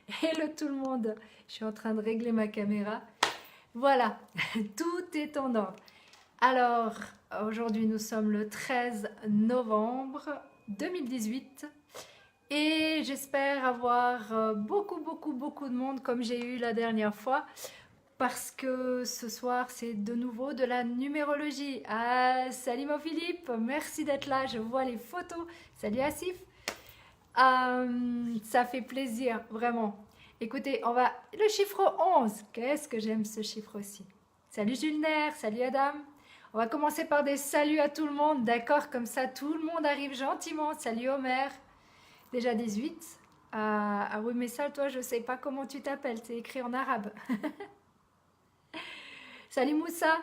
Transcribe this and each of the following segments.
Hello tout le monde, je suis en train de régler ma caméra. Voilà, tout est en ordre. Alors, aujourd'hui nous sommes le 13 novembre 2018 et j'espère avoir beaucoup de monde comme j'ai eu la dernière fois parce que ce soir c'est de nouveau de la numérologie. Ah, salut mon Philippe, merci d'être là, je vois les photos. Salut Asif. Ça fait plaisir, vraiment. Écoutez, on va... Le chiffre 11, qu'est-ce que j'aime ce chiffre aussi. Salut Julner, salut Adam. On va commencer par des saluts à tout le monde, d'accord? Comme ça, tout le monde arrive gentiment. Salut Homer. Déjà 18. Ah oui, mais ça, toi, je sais pas comment tu t'appelles. C'est écrit en arabe. Salut Moussa.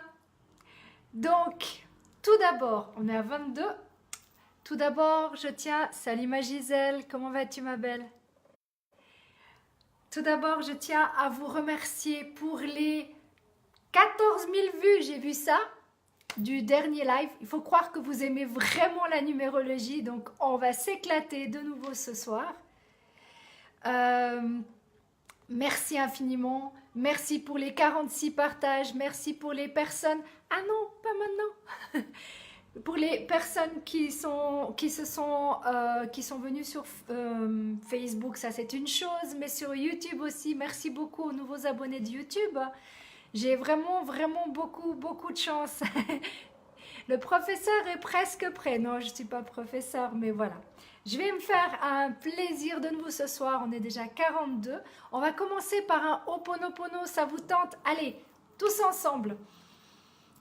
Donc, tout d'abord, on est à 22. Tout d'abord, je tiens... Salut ma Gisèle, comment vas-tu ma belle? Tout d'abord, je tiens à vous remercier pour les 14 000 vues, j'ai vu ça, du dernier live. Il faut croire que vous aimez vraiment la numérologie, donc on va s'éclater de nouveau ce soir. Merci infiniment. Merci pour les 46 partages. Merci pour les personnes... Ah non, pas maintenant. Pour les personnes qui sont venues sur Facebook, ça c'est une chose, mais sur YouTube aussi, merci beaucoup aux nouveaux abonnés de YouTube. J'ai vraiment beaucoup de chance. Le professeur est presque prêt. Non, je ne suis pas professeur, mais voilà. Je vais me faire un plaisir de nouveau ce soir. On est déjà 42. On va commencer par un Ho'oponopono. Ça vous tente? Allez, tous ensemble.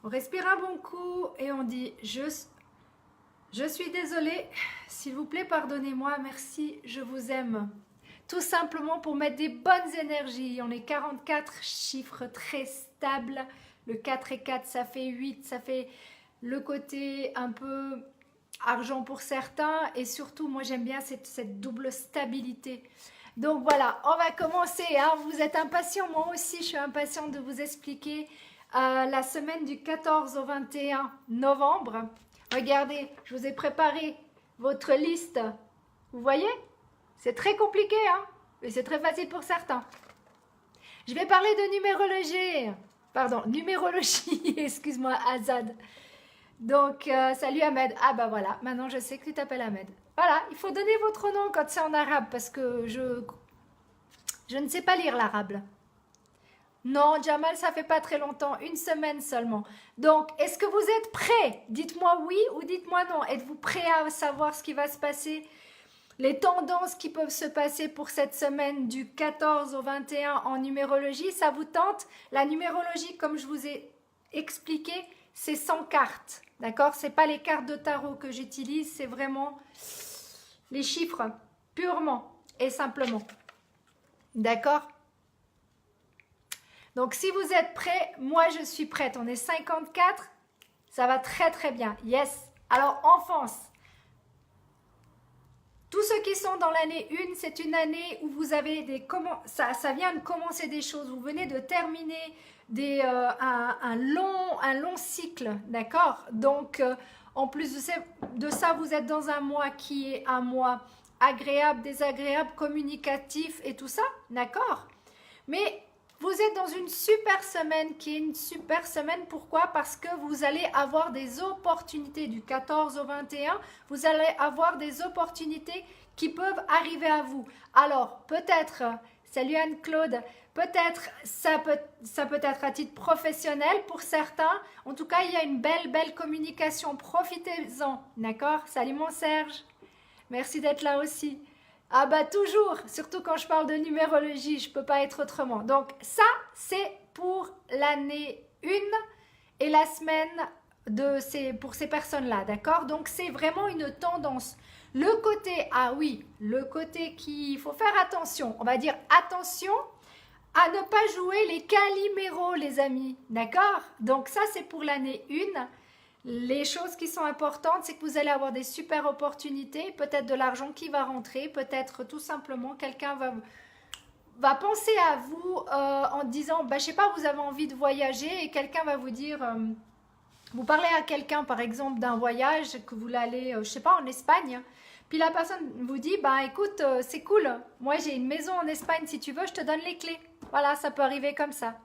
On respire un bon coup et on dit je suis désolée, s'il vous plaît, pardonnez-moi, merci, je vous aime. Tout simplement pour mettre des bonnes énergies. On est 44, chiffres très stables. Le 4 et 4, ça fait 8, ça fait le côté un peu argent pour certains. Et surtout, moi j'aime bien cette double stabilité. Donc voilà, on va commencer. Hein. Vous êtes impatients, moi aussi je suis impatiente de vous expliquer la semaine du 14 au 21 novembre. Regardez, je vous ai préparé votre liste. Vous voyez? C'est très compliqué, hein? Mais c'est très facile pour certains. Je vais parler de numérologie. Pardon, numérologie, excuse-moi, Azad. Donc, salut Ahmed. Ah bah voilà, maintenant je sais que tu t'appelles Ahmed. Voilà, il faut donner votre nom quand c'est en arabe parce que je ne sais pas lire l'arabe. Non, Jamal, ça fait pas très longtemps, une semaine seulement. Donc, est-ce que vous êtes prêts? Dites-moi oui ou dites-moi non. Êtes-vous prêts à savoir ce qui va se passer? Les tendances qui peuvent se passer pour cette semaine du 14 au 21 en numérologie, ça vous tente? La numérologie, comme je vous ai expliqué, c'est 100 cartes. D'accord? Ce n'est pas les cartes de tarot que j'utilise, c'est vraiment les chiffres, purement et simplement. D'accord? Donc, si vous êtes prêts, moi, je suis prête. On est 54. Ça va très bien. Yes. Alors, enfance. Tous ceux qui sont dans l'année 1, c'est une année où vous avez ça vient de commencer des choses. Vous venez de terminer un long cycle. D'accord? Donc, en plus de ça, vous êtes dans un mois qui est un mois agréable, désagréable, communicatif et tout ça. D'accord? Mais... vous êtes dans une super semaine qui est une super semaine. Pourquoi? Parce que vous allez avoir des opportunités du 14 au 21. Vous allez avoir des opportunités qui peuvent arriver à vous. Alors, peut-être, salut Anne-Claude, peut-être, ça peut être à titre professionnel pour certains. En tout cas, il y a une belle communication. Profitez-en, d'accord? Salut mon Serge. Merci d'être là aussi. Ah bah toujours, surtout quand je parle de numérologie, je ne peux pas être autrement. Donc ça, c'est pour l'année 1 et la semaine pour ces personnes-là, d'accord? Donc c'est vraiment une tendance. Le côté, ah oui, le côté qu'il faut faire attention, on va dire attention à ne pas jouer les caliméros, les amis, d'accord? Donc ça, c'est pour l'année 1. Les choses qui sont importantes, c'est que vous allez avoir des super opportunités, peut-être de l'argent qui va rentrer, peut-être tout simplement quelqu'un va penser à vous en disant, bah, je sais pas, vous avez envie de voyager et quelqu'un va vous dire, vous parlez à quelqu'un par exemple d'un voyage, que vous allez, je sais pas, en Espagne, Puis la personne vous dit, bah écoute, c'est cool, moi j'ai une maison en Espagne, si tu veux, je te donne les clés. Voilà, ça peut arriver comme ça.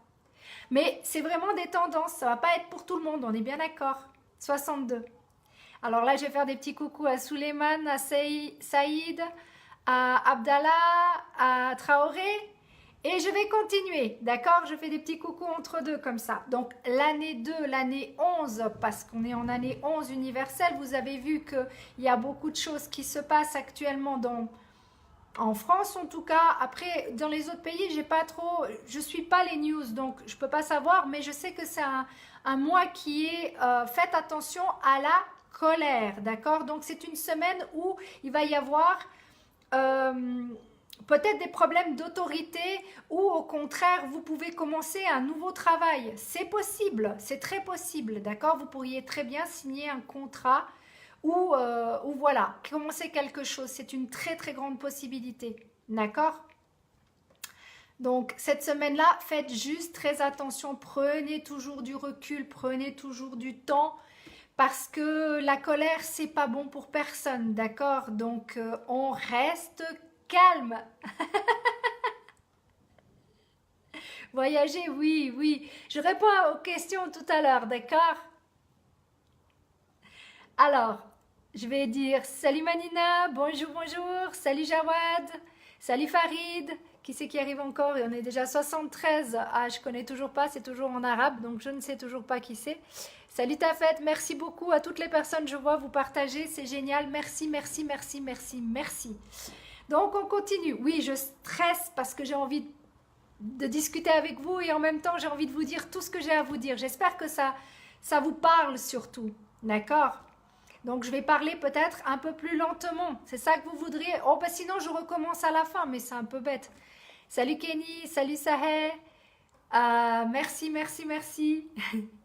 Mais c'est vraiment des tendances, ça va pas être pour tout le monde, on est bien d'accord. 62. Alors là, je vais faire des petits coucous à Suleiman, à Saïd, à Abdallah, à Traoré. Et je vais continuer, d'accord? Je fais des petits coucous entre deux comme ça. Donc l'année 2, l'année 11, parce qu'on est en année 11 universelle, vous avez vu qu'il y a beaucoup de choses qui se passent actuellement en France en tout cas. Après, dans les autres pays, j'ai pas trop, je suis pas les news, donc je peux pas savoir, mais je sais que c'est un mois qui est, faites attention à la colère, d'accord? Donc c'est une semaine où il va y avoir peut-être des problèmes d'autorité ou au contraire, vous pouvez commencer un nouveau travail. C'est possible, c'est très possible, d'accord? Vous pourriez très bien signer un contrat ou voilà, commencer quelque chose. C'est une très très grande possibilité, d'accord? Donc cette semaine-là, faites juste très attention, prenez toujours du recul, prenez toujours du temps parce que la colère, c'est pas bon pour personne, d'accord? Donc on reste calme. Voyager, oui, oui. Je réponds aux questions tout à l'heure, d'accord? Alors, je vais dire salut Manina, bonjour, bonjour, salut Jawad, salut Farid, qui c'est qui arrive encore? Et on est déjà 73. Ah, je connais toujours pas, c'est toujours en arabe, donc je ne sais toujours pas qui c'est. Salut Tafet, merci beaucoup à toutes les personnes, je vois vous partagez, c'est génial, merci, merci, merci, merci, merci. Donc on continue. Oui, je stresse parce que j'ai envie de discuter avec vous et en même temps j'ai envie de vous dire tout ce que j'ai à vous dire. J'espère que ça vous parle surtout, d'accord? Donc je vais parler peut-être un peu plus lentement. C'est ça que vous voudriez? Oh, bah sinon je recommence à la fin, mais c'est un peu bête. Salut Kenny, salut Sahé. Merci, merci, merci.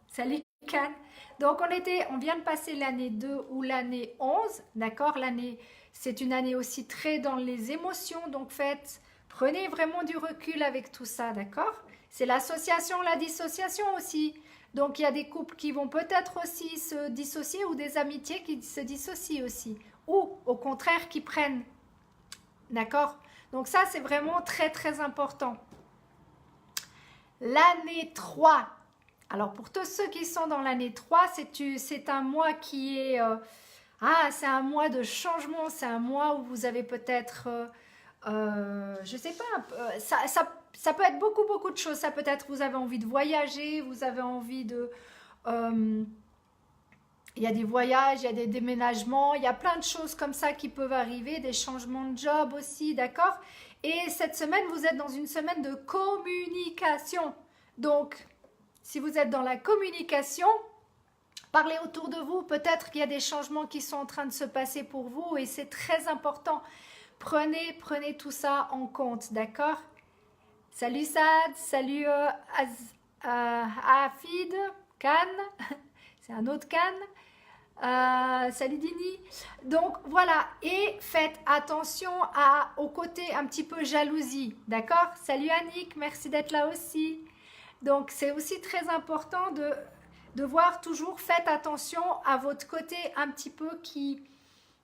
Salut Can. Donc on vient de passer l'année 2 ou l'année 11, d'accord? C'est une année aussi très dans les émotions, donc prenez vraiment du recul avec tout ça, d'accord? C'est l'association, la dissociation aussi. Donc il y a des couples qui vont peut-être aussi se dissocier ou des amitiés qui se dissocient aussi. Ou au contraire qui prennent. D'accord? Donc ça c'est vraiment très très important. L'année 3. Alors pour tous ceux qui sont dans l'année 3, c'est un mois qui est... c'est un mois de changement, c'est un mois où vous avez peut-être... je sais pas, ça peut être beaucoup beaucoup de choses. Ça peut être vous avez envie de voyager, vous avez envie de... il y a des voyages, il y a des déménagements, il y a plein de choses comme ça qui peuvent arriver, des changements de job aussi, d'accord? Et cette semaine, vous êtes dans une semaine de communication. Donc, si vous êtes dans la communication, parlez autour de vous. Peut-être qu'il y a des changements qui sont en train de se passer pour vous et c'est très important. Prenez tout ça en compte, d'accord? Salut Sad, salut Afid, Khan, c'est un autre Khan. Salut Dini. Donc voilà, et faites attention au côté un petit peu jalousie, d'accord? Salut Annick, merci d'être là aussi. Donc c'est aussi très important de voir toujours, faites attention à votre côté un petit peu qui,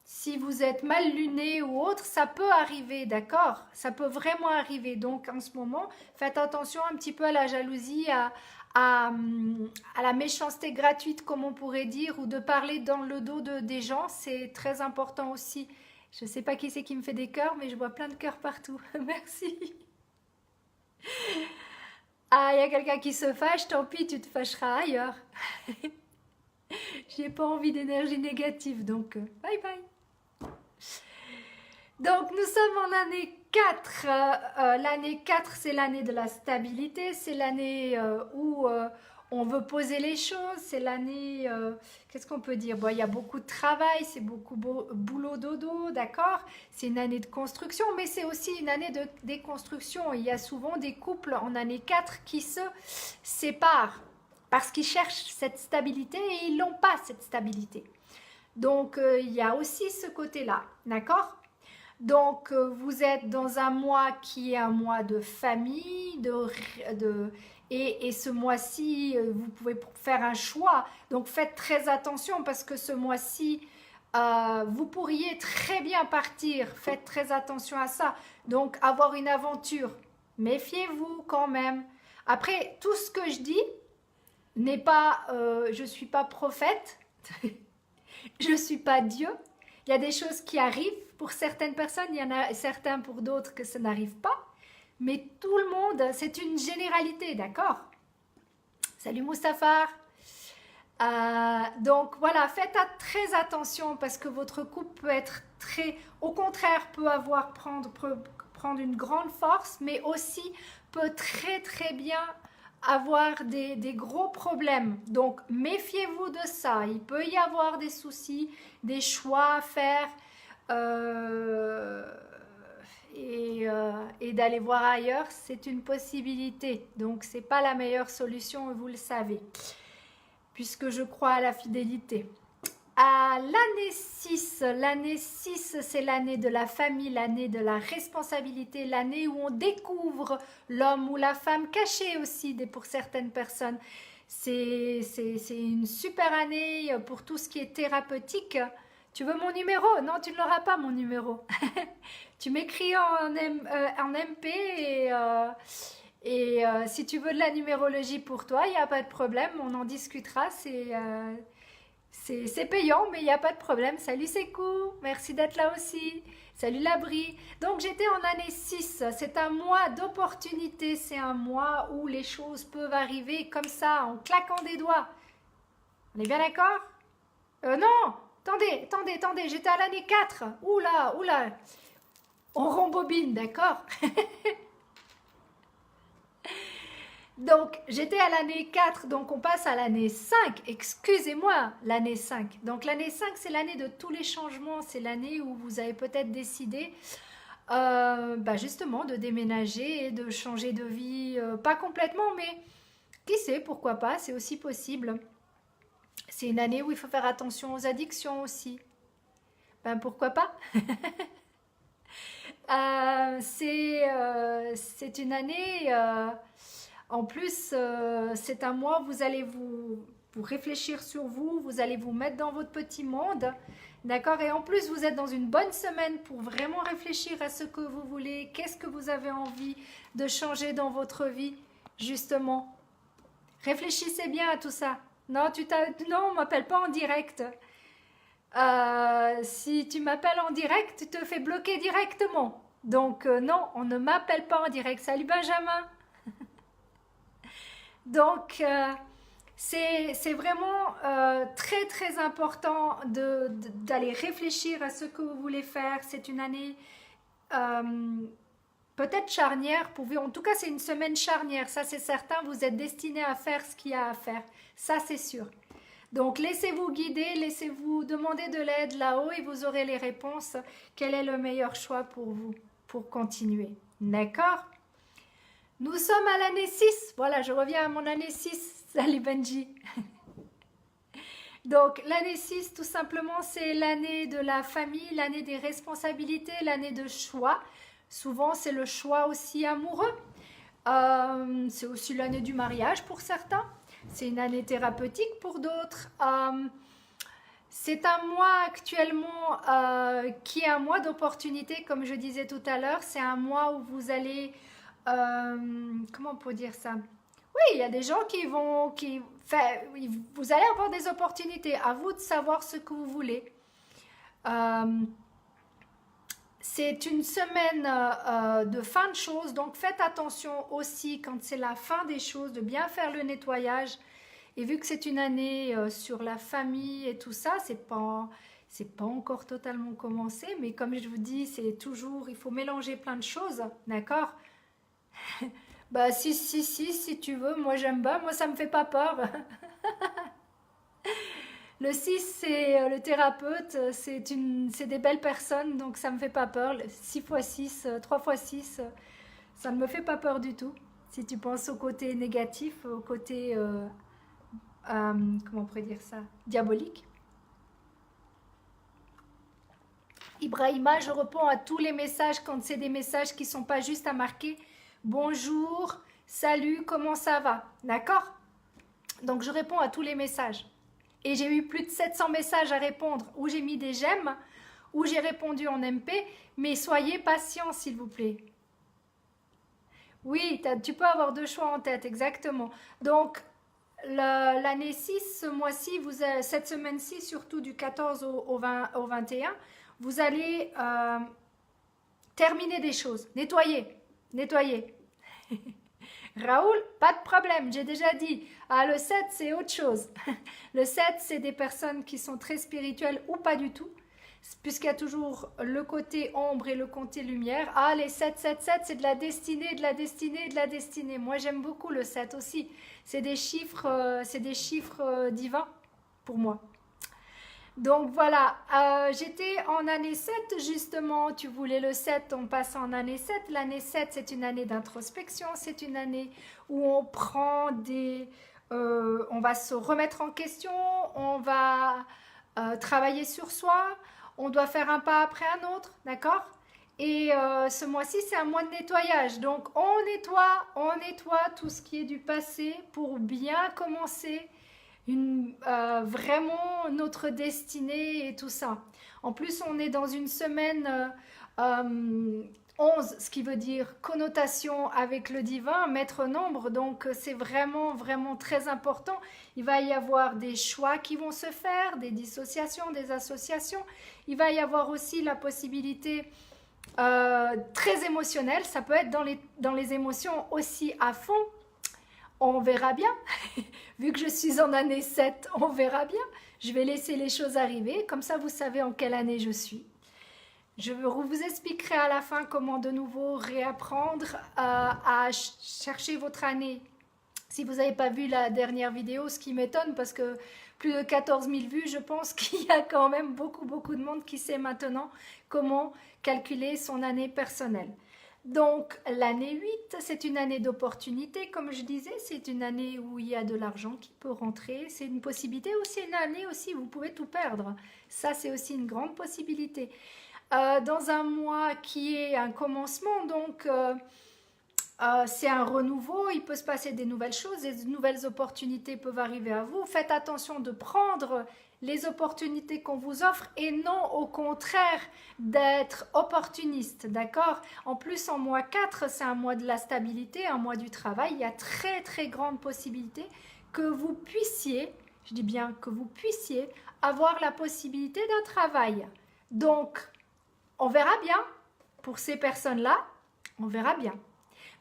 si vous êtes mal luné ou autre, ça peut arriver, d'accord? Ça peut vraiment arriver. Donc en ce moment, faites attention un petit peu à la jalousie, à la méchanceté gratuite, comme on pourrait dire, ou de parler dans le dos des gens, c'est très important aussi. Je ne sais pas qui c'est qui me fait des cœurs, mais je vois plein de cœurs partout. Merci. Ah, il y a quelqu'un qui se fâche, tant pis, tu te fâcheras ailleurs. J'ai pas envie d'énergie négative, donc bye bye. Donc nous sommes en année 4. L'année 4, c'est l'année de la stabilité, c'est l'année où on veut poser les choses, c'est l'année, qu'est-ce qu'on peut dire? Bon, il y a beaucoup de travail, c'est beaucoup boulot dodo, d'accord? C'est une année de construction, mais c'est aussi une année de déconstruction. Il y a souvent des couples en année 4 qui se séparent parce qu'ils cherchent cette stabilité et ils n'ont pas cette stabilité. Donc, il y a aussi ce côté-là, d'accord? Donc, vous êtes dans un mois qui est un mois de famille, et ce mois-ci, vous pouvez faire un choix. Donc, faites très attention parce que ce mois-ci, vous pourriez très bien partir, faites très attention à ça. Donc avoir une aventure, méfiez-vous quand même. Après, tout ce que je dis n'est pas, je ne suis pas prophète, je ne suis pas Dieu. Il y a des choses qui arrivent pour certaines personnes, il y en a certains pour d'autres que ça n'arrive pas. Mais tout le monde, c'est une généralité, d'accord? Salut Moustapha. Donc voilà, faites très attention parce que votre couple peut être très, au contraire, peut prendre une grande force, mais aussi peut très bien avoir des gros problèmes. Donc méfiez-vous de ça. Il peut y avoir des soucis, des choix à faire et d'aller voir ailleurs, c'est une possibilité. Donc c'est pas la meilleure solution, vous le savez, puisque je crois à la fidélité. À l'année 6, c'est l'année de la famille, l'année de la responsabilité, l'année où on découvre l'homme ou la femme cachée aussi pour certaines personnes. C'est une super année pour tout ce qui est thérapeutique. Tu veux mon numéro? Non, tu ne l'auras pas, mon numéro. Tu m'écris en MP et si tu veux de la numérologie pour toi, il n'y a pas de problème, on en discutera. C'est payant, mais il n'y a pas de problème. Salut Sekou, merci d'être là aussi. Salut Labri. Donc j'étais en année 6. C'est un mois d'opportunité. C'est un mois où les choses peuvent arriver comme ça, en claquant des doigts. On est bien d'accord? Non, attendez. J'étais à l'année 4. Oula. On rembobine, d'accord? Donc, j'étais à l'année 4, donc on passe à l'année 5. Excusez-moi, l'année 5. Donc, l'année 5, c'est l'année de tous les changements. C'est l'année où vous avez peut-être décidé justement de déménager et de changer de vie. Pas complètement, mais qui sait, pourquoi pas, c'est aussi possible. C'est une année où il faut faire attention aux addictions aussi. Pourquoi pas? C'est une année... En plus, c'est un mois où vous allez vous réfléchir sur vous, vous allez vous mettre dans votre petit monde, d'accord? Et en plus, vous êtes dans une bonne semaine pour vraiment réfléchir à ce que vous voulez, qu'est-ce que vous avez envie de changer dans votre vie, justement. Réfléchissez bien à tout ça. Non, non, on m'appelle pas en direct. Si tu m'appelles en direct, tu te fais bloquer directement. Donc non, on ne m'appelle pas en direct. Salut Benjamin. Donc, c'est vraiment très important d'aller réfléchir à ce que vous voulez faire. C'est une année peut-être charnière pour vous. En tout cas, c'est une semaine charnière. Ça, c'est certain. Vous êtes destiné à faire ce qu'il y a à faire. Ça, c'est sûr. Donc, laissez-vous guider, laissez-vous demander de l'aide là-haut et vous aurez les réponses. Quel est le meilleur choix pour vous pour continuer? D'accord? Nous sommes à l'année 6. Voilà, je reviens à mon année 6. Salut Benji. Donc, l'année 6, tout simplement, c'est l'année de la famille, l'année des responsabilités, l'année de choix. Souvent, c'est le choix aussi amoureux. C'est aussi l'année du mariage pour certains. C'est une année thérapeutique pour d'autres. C'est un mois actuellement qui est un mois d'opportunité, comme je disais tout à l'heure. C'est un mois où vous allez... comment on peut dire ça? Oui, il y a des gens vous allez avoir des opportunités. À vous de savoir ce que vous voulez. C'est une semaine de fin de choses, donc faites attention aussi quand c'est la fin des choses, de bien faire le nettoyage. Et vu que c'est une année sur la famille et tout ça, c'est pas encore totalement commencé, mais comme je vous dis, c'est toujours, il faut mélanger plein de choses, d'accord? Si tu veux, moi j'aime pas, moi ça me fait pas peur. Le 6, c'est le thérapeute, c'est des belles personnes, donc ça me fait pas peur. 6 x 6, 3 x 6, ça ne me fait pas peur du tout. Si tu penses au côté négatif, au côté, comment on pourrait dire ça, diabolique. Ibrahima, je réponds à tous les messages quand c'est des messages qui ne sont pas juste à marquer bonjour, salut, comment ça va? D'accord? Donc je réponds à tous les messages. Et j'ai eu plus de 700 messages à répondre où j'ai mis des j'aime, où j'ai répondu en MP, mais soyez patient s'il vous plaît. Oui, tu peux avoir deux choix en tête, exactement. Donc, l'année 6, ce mois-ci, cette semaine-ci, surtout du 14 au 20, au 21, vous allez terminer des choses, nettoyer, nettoyer. Raoul, pas de problème, j'ai déjà dit. Ah, le 7, c'est autre chose. Le 7, c'est des personnes qui sont très spirituelles ou pas du tout, puisqu'il y a toujours le côté ombre et le côté lumière. Ah, les 7, 7, 7, c'est de la destinée, de la destinée, de la destinée. Moi, j'aime beaucoup le 7 aussi. C'est des chiffres, divins pour moi. Donc voilà, j'étais en année 7 justement, tu voulais le 7, on passe en année 7. L'année 7, c'est une année d'introspection, c'est une année où on prend on va se remettre en question, on va travailler sur soi, on doit faire un pas après un autre, d'accord? Et ce mois-ci, c'est un mois de nettoyage. Donc on nettoie tout ce qui est du passé pour bien commencer vraiment notre destinée et tout ça. En plus, on est dans une semaine 11, ce qui veut dire connotation avec le divin, maître nombre, donc c'est vraiment, vraiment très important. Il va y avoir des choix qui vont se faire, des dissociations, des associations. Il va y avoir aussi la possibilité très émotionnelle, ça peut être dans les émotions aussi à fond. On verra bien. Vu que je suis en année 7, on verra bien. Je vais laisser les choses arriver. Comme ça, vous savez en quelle année je suis. Je vous expliquerai à la fin comment de nouveau réapprendre à chercher votre année. Si vous n'avez pas vu la dernière vidéo, ce qui m'étonne parce que plus de 14 000 vues, je pense qu'il y a quand même beaucoup, beaucoup de monde qui sait maintenant comment calculer son année personnelle. Donc l'année 8, c'est une année d'opportunité, comme je disais, c'est une année où il y a de l'argent qui peut rentrer, c'est une possibilité aussi, une année aussi, vous pouvez tout perdre. Ça, c'est aussi une grande possibilité. Dans un mois qui est un commencement, donc c'est un renouveau, il peut se passer des nouvelles choses, des nouvelles opportunités peuvent arriver à vous. Faites attention de prendre les opportunités qu'on vous offre et non au contraire d'être opportuniste, d'accord? En plus, en mois 4, c'est un mois de la stabilité, un mois du travail. Il y a très très grande possibilité que vous puissiez, je dis bien que vous puissiez, avoir la possibilité d'un travail. Donc, on verra bien pour ces personnes-là, on verra bien.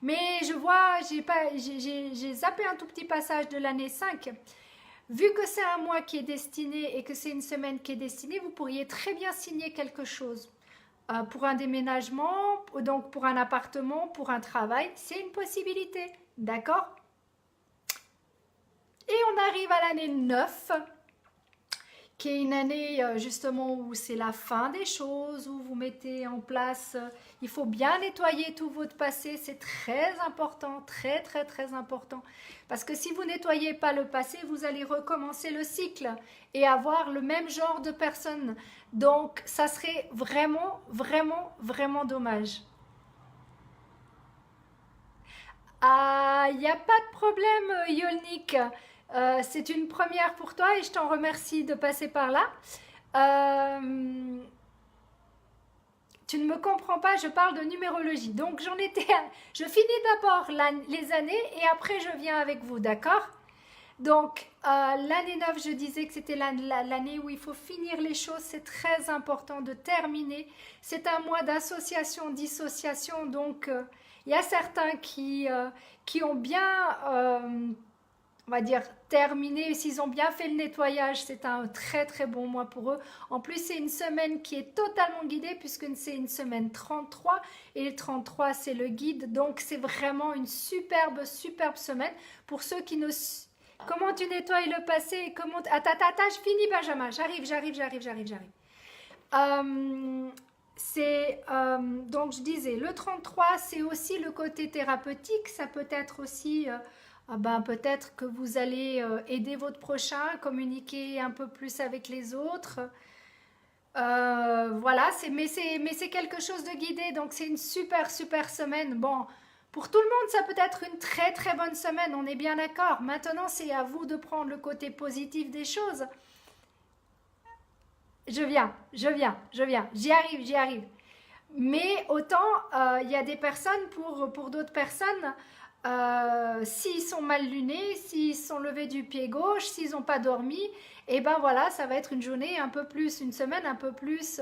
Mais je vois, j'ai zappé un tout petit passage de l'année 5. Vu que c'est un mois qui est destiné et que c'est une semaine qui est destinée, vous pourriez très bien signer quelque chose. Pour un déménagement, donc pour un appartement, pour un travail, c'est une possibilité. D'accord? Et on arrive à l'année 9, qui est une année justement où c'est la fin des choses, où vous mettez en place, il faut bien nettoyer tout votre passé, c'est très important, très très très important. Parce que si vous nettoyez pas le passé, vous allez recommencer le cycle et avoir le même genre de personnes. Donc ça serait vraiment, vraiment, vraiment dommage. Ah, il n'y a pas de problème, Yolnik. C'est une première pour toi et je t'en remercie de passer par là. Euh, tu ne me comprends pas, je parle de numérologie. Donc je finis d'abord les années et après je viens avec vous, d'accord? Donc l'année 9, je disais que c'était l'année où il faut finir les choses, c'est très important de terminer. C'est un mois d'association, dissociation, donc il y a certains qui ont bien on va dire terminé, s'ils ont bien fait le nettoyage, c'est un très très bon mois pour eux. En plus, c'est une semaine qui est totalement guidée puisque c'est une semaine 33 et le 33 c'est le guide, donc c'est vraiment une superbe superbe semaine pour ceux qui ne... Comment tu nettoies le passé? Comment... Attends, je finis Benjamin, j'arrive. Donc je disais, le 33 c'est aussi le côté thérapeutique, ça peut être aussi... peut-être que vous allez aider votre prochain, communiquer un peu plus avec les autres. Voilà, mais c'est quelque chose de guidé, donc c'est une super, super semaine. Bon, pour tout le monde, ça peut être une très, très bonne semaine, on est bien d'accord. Maintenant, c'est à vous de prendre le côté positif des choses. je viens, j'y arrive, j'y arrive. Mais autant, il y a des personnes, pour d'autres personnes, s'ils sont mal lunés, s'ils sont levés du pied gauche, s'ils n'ont pas dormi, et ben voilà, ça va être une journée un peu plus, une semaine un peu plus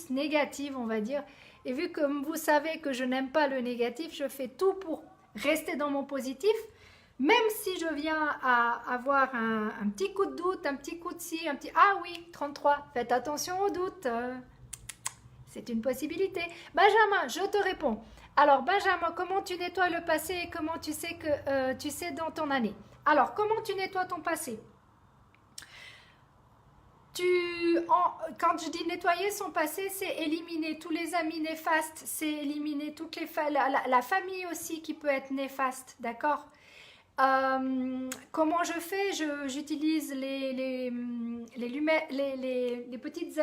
négative, on va dire. Et vu que vous savez que je n'aime pas le négatif, je fais tout pour rester dans mon positif. Même si je viens à avoir un petit coup de doute, un petit coup de ci, un petit... Ah oui, 33, faites attention au doute. C'est une possibilité. Benjamin, je te réponds. Alors, Benjamin, comment tu nettoies le passé et comment tu sais que tu sais dans ton année? Alors, comment tu nettoies ton passé? Quand je dis nettoyer son passé, c'est éliminer tous les amis néfastes, c'est éliminer toutes la famille aussi qui peut être néfaste, d'accord? Comment je fais? J'utilise les petites...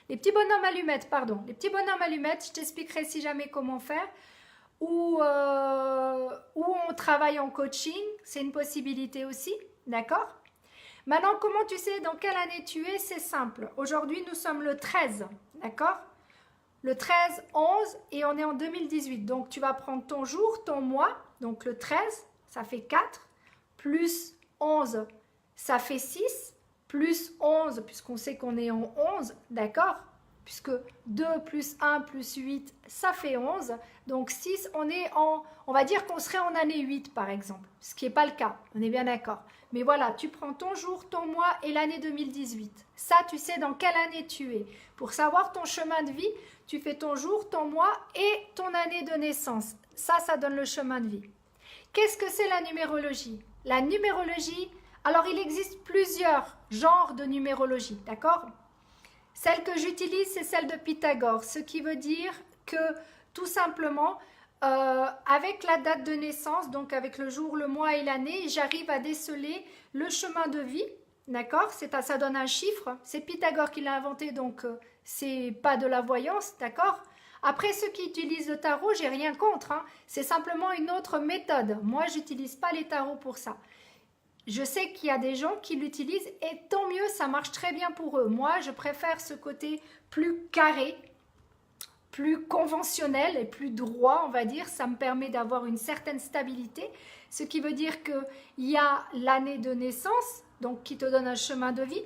les petits bonhommes allumettes, pardon. Les petits bonhommes allumettes, je t'expliquerai si jamais comment faire. Ou on travaille en coaching, c'est une possibilité aussi, d'accord? Maintenant, comment tu sais dans quelle année tu es? C'est simple. Aujourd'hui, nous sommes le 13, d'accord? Le 13, 11 et on est en 2018. Donc, tu vas prendre ton jour, ton mois. Donc, le 13, ça fait 4, plus 11, ça fait 6, plus 11, puisqu'on sait qu'on est en 11, d'accord? Puisque 2 plus 1 plus 8, ça fait 11. Donc 6, on va dire qu'on serait en année 8 par exemple, ce qui n'est pas le cas, on est bien d'accord. Mais voilà, tu prends ton jour, ton mois et l'année 2018. Ça, tu sais dans quelle année tu es. Pour savoir ton chemin de vie, tu fais ton jour, ton mois et ton année de naissance. Ça donne le chemin de vie. Qu'est-ce que c'est la numérologie? La numérologie, alors il existe plusieurs genres de numérologie, d'accord? Celle que j'utilise, c'est celle de Pythagore, ce qui veut dire que tout simplement, avec la date de naissance, donc avec le jour, le mois et l'année, j'arrive à déceler le chemin de vie, d'accord? Ça donne un chiffre, c'est Pythagore qui l'a inventé, donc c'est pas de la voyance, d'accord? Après, ceux qui utilisent le tarot, j'ai rien contre, hein, c'est simplement une autre méthode. Moi, j'utilise pas les tarots pour ça. Je sais qu'il y a des gens qui l'utilisent et tant mieux, ça marche très bien pour eux. Moi, je préfère ce côté plus carré, plus conventionnel et plus droit, on va dire. Ça me permet d'avoir une certaine stabilité, ce qui veut dire qu'il y a l'année de naissance, donc qui te donne un chemin de vie.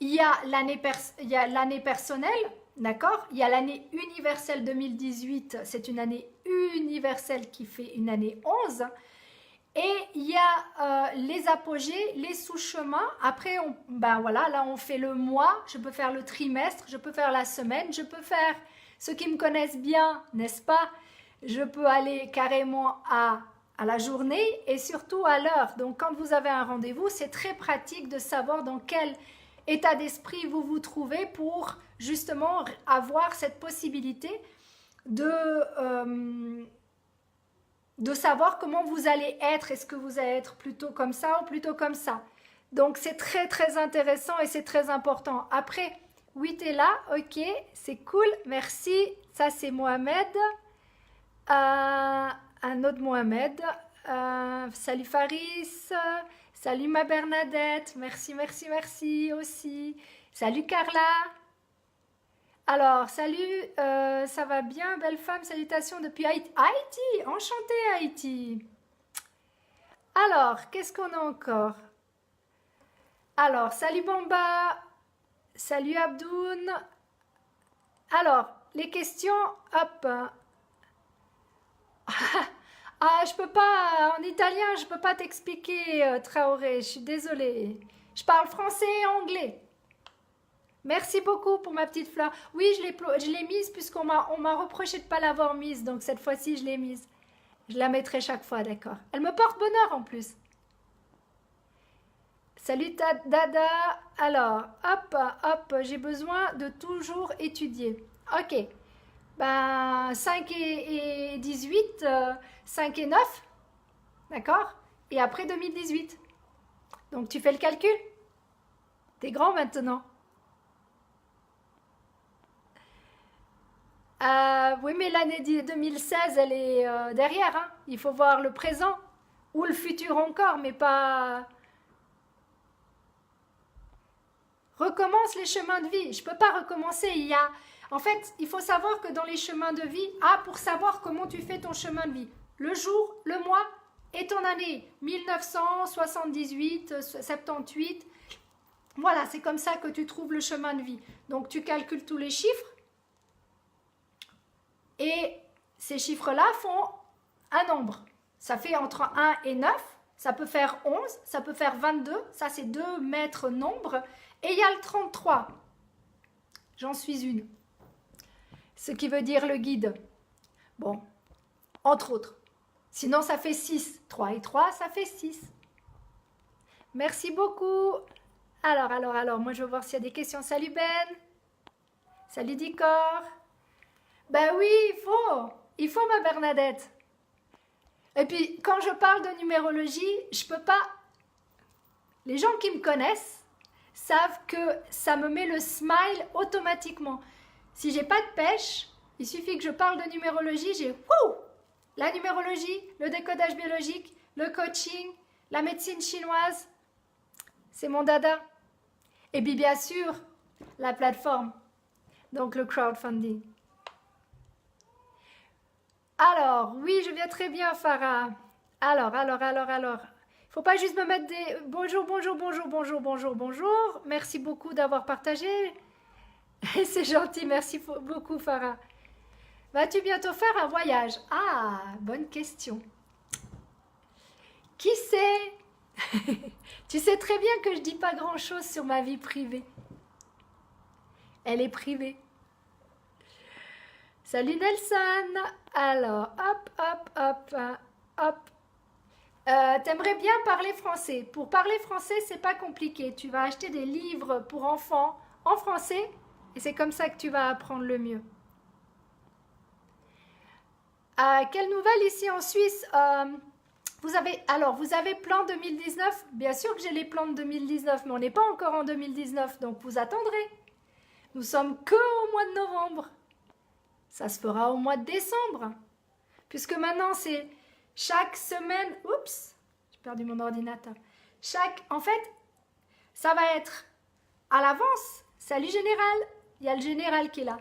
Il y a l'année personnelle, d'accord? Il y a l'année universelle 2018, c'est une année universelle qui fait une année 11. Et il y a les apogées, les sous-chemins. Après, ben voilà, là on fait le mois, je peux faire le trimestre, je peux faire la semaine, je peux faire, ceux qui me connaissent bien, n'est-ce pas? Je peux aller carrément à la journée et surtout à l'heure. Donc quand vous avez un rendez-vous, c'est très pratique de savoir dans quel état d'esprit vous vous trouvez pour justement avoir cette possibilité de savoir comment vous allez être. Est-ce que vous allez être plutôt comme ça ou plutôt comme ça? Donc c'est très très intéressant et c'est très important. Après, oui, t'es là, ok, c'est cool, merci. Ça c'est Mohamed. Un autre Mohamed. Salut Faris. Salut ma Bernadette. Merci, merci, merci aussi. Salut Carla. Alors, salut, ça va bien, belle femme, salutations depuis Haïti. Haïti, enchantée Haïti. Alors, qu'est-ce qu'on a encore? Alors, salut Bamba, salut Abdoun. Alors, les questions, hop. Ah, je peux pas, en italien, je peux pas t'expliquer, Traoré, je suis désolée. Je parle français et anglais. Merci beaucoup pour ma petite fleur. Oui, je l'ai mise puisqu'on m'a reproché de ne pas l'avoir mise. Donc cette fois-ci, je l'ai mise. Je la mettrai chaque fois, d'accord. Elle me porte bonheur en plus. Salut Dada. Alors, hop, hop, j'ai besoin de toujours étudier. Ok. Ben, 5 et 18, 5 et 9. D'accord? Et après 2018. Donc tu fais le calcul? T'es grand maintenant. Oui, mais l'année 2016, elle est derrière, hein. Il faut voir le présent ou le futur encore, mais pas... recommence les chemins de vie. Je ne peux pas recommencer. En fait, il faut savoir que dans les chemins de vie, pour savoir comment tu fais ton chemin de vie, le jour, le mois et ton année, 1978, 78, voilà, c'est comme ça que tu trouves le chemin de vie. Donc, tu calcules tous les chiffres et ces chiffres-là font un nombre. Ça fait entre 1 et 9, ça peut faire 11, ça peut faire 22, ça c'est 2 mètres nombres. Et il y a le 33, j'en suis une. Ce qui veut dire le guide. Bon, entre autres. Sinon, ça fait 6. 3 et 3, ça fait 6. Merci beaucoup. Alors, moi je vais voir s'il y a des questions. Salut Ben. Salut Dicor. Ben oui, il faut ma Bernadette. Et puis, quand je parle de numérologie, je peux pas... Les gens qui me connaissent savent que ça me met le smile automatiquement. Si j'ai pas de pêche, il suffit que je parle de numérologie, j'ai la numérologie, le décodage biologique, le coaching, la médecine chinoise, c'est mon dada. Et puis bien sûr, la plateforme, donc le crowdfunding. Alors, oui, je viens très bien, Farah. Alors. Il ne faut pas juste me mettre des bonjour. Merci beaucoup d'avoir partagé. C'est gentil, merci beaucoup, Farah. Vas-tu bientôt faire un voyage? Ah, bonne question. Qui sait? Tu sais très bien que je dis pas grand-chose sur ma vie privée. Elle est privée. Salut Nelson. Alors, hop. T'aimerais bien parler français. Pour parler français, c'est pas compliqué. Tu vas acheter des livres pour enfants en français et c'est comme ça que tu vas apprendre le mieux. Quelle nouvelle ici en Suisse? Vous avez plan 2019? Bien sûr que j'ai les plans de 2019, mais on n'est pas encore en 2019, donc vous attendrez. Nous sommes que au mois de novembre. Ça se fera au mois de décembre. Puisque maintenant, c'est chaque semaine... Oups, j'ai perdu mon ordinateur. En fait, ça va être à l'avance. Salut général. Il y a le général qui est là.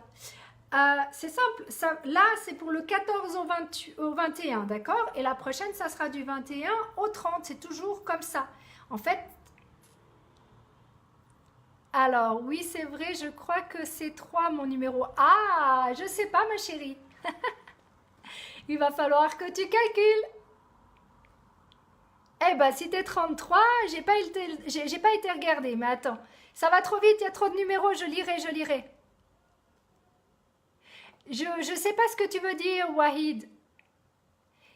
C'est simple. Là, c'est pour le 14 au 21, d'accord? Et la prochaine, ça sera du 21 au 30. C'est toujours comme ça. En fait... Alors, oui, c'est vrai, je crois que c'est 3 mon numéro. Ah, je sais pas, ma chérie. Il va falloir que tu calcules. Eh ben, si t'es 33, j'ai pas été regarder. Mais attends, ça va trop vite, il y a trop de numéros, je lirai. Je sais pas ce que tu veux dire, Wahid.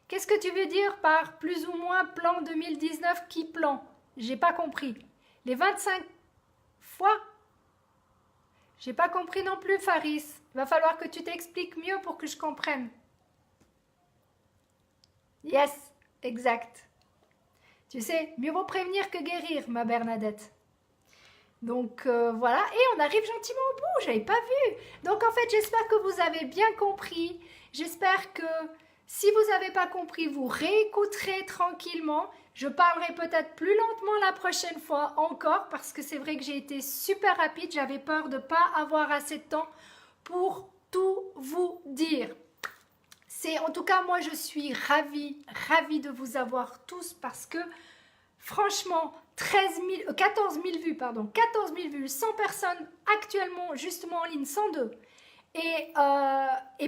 Qu'est-ce que tu veux dire par plus ou moins plan 2019? Qui plan? J'ai pas compris. Les 25 fois? J'ai pas compris non plus, Faris. Il va falloir que tu t'expliques mieux pour que je comprenne. Yes, exact. Tu sais, mieux vaut prévenir que guérir, ma Bernadette. Donc voilà, et on arrive gentiment au bout, j'avais pas vu. Donc en fait, j'espère que vous avez bien compris. J'espère que si vous n'avez pas compris, vous réécouterez tranquillement. Je parlerai peut-être plus lentement la prochaine fois encore parce que c'est vrai que j'ai été super rapide. J'avais peur de ne pas avoir assez de temps pour tout vous dire. En tout cas, moi, je suis ravie de vous avoir tous parce que franchement, 14 000 vues, 100 personnes actuellement justement en ligne, 102. Et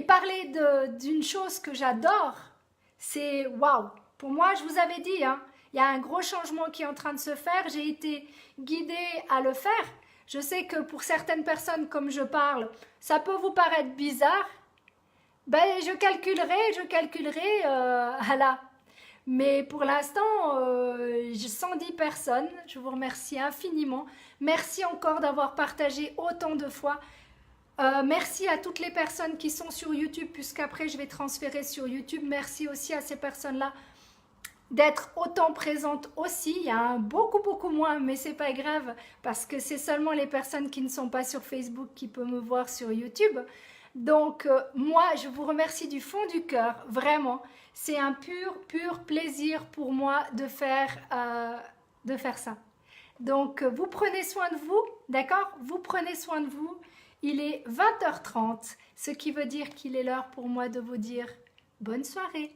parler d'une chose que j'adore, c'est waouh. Pour moi, je vous avais dit, hein, il y a un gros changement qui est en train de se faire. J'ai été guidée à le faire. Je sais que pour certaines personnes, comme je parle, ça peut vous paraître bizarre. Ben, je calculerai là. Mais pour l'instant, 110 personnes. Je vous remercie infiniment. Merci encore d'avoir partagé autant de fois. Merci à toutes les personnes qui sont sur YouTube, puisqu'après je vais transférer sur YouTube. Merci aussi à ces personnes-là d'être autant présentes aussi. Il y a beaucoup moins, mais c'est pas grave, parce que c'est seulement les personnes qui ne sont pas sur Facebook qui peuvent me voir sur YouTube. Donc moi, je vous remercie du fond du cœur, vraiment. C'est un pur plaisir pour moi de faire ça. Donc vous prenez soin de vous. D'accord? Vous prenez soin de vous. Il est 20h30, ce qui veut dire qu'il est l'heure pour moi de vous dire bonne soirée.